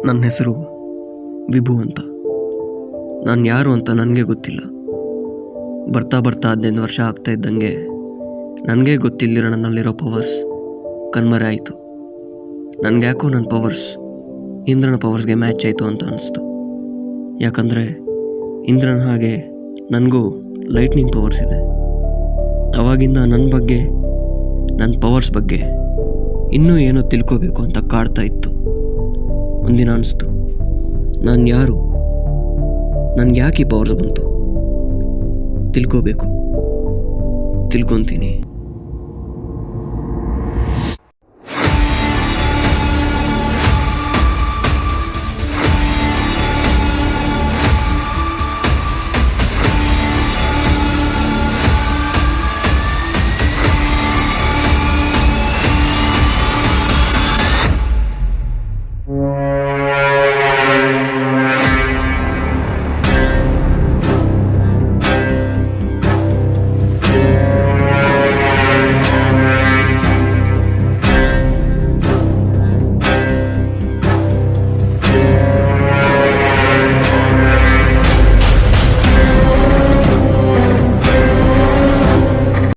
ನನ್ನ ಹೆಸರು ವಿಭು ಅಂತ. ನಾನು ಯಾರು ಅಂತ ನನಗೆ ಗೊತ್ತಿಲ್ಲ. ಬರ್ತಾ 15 ವರ್ಷ ಆಗ್ತಾ ಇದ್ದಂಗೆ ನನಗೆ ಗೊತ್ತಿಲ್ಲದಿರೋ ನನ್ನಲ್ಲಿರೋ ಪವರ್ಸ್ ಕಣ್ಮರೆ ಆಯಿತು. ನನಗೆ ಯಾಕೋ ನನ್ನ ಪವರ್ಸ್ ಇಂದ್ರನ ಪವರ್ಸ್ಗೆ ಮ್ಯಾಚ್ ಆಯಿತು ಅಂತ ಅನ್ನಿಸ್ತು. ಯಾಕಂದರೆ ಇಂದ್ರನ ಹಾಗೆ ನನಗೂ ಲೈಟ್ನಿಂಗ್ ಪವರ್ಸ್ ಇದೆ. ಆವಾಗಿಂದ ನನ್ನ ಬಗ್ಗೆ, ನನ್ನ ಪವರ್ಸ್ ಬಗ್ಗೆ ಇನ್ನೂ ಏನೋ ತಿಳ್ಕೋಬೇಕು ಅಂತ ಕಾಡ್ತಾ ಇತ್ತು. ಒಂದಿನ ಅನಿಸ್ತು, ನಾನು ಯಾರು, ನನಗೆ ಯಾಕೆ ಈ ಪವರ್ಸ್ ಬಂತು, ತಿಳ್ಕೋಬೇಕು, ತಿಳ್ಕೊತೀನಿ.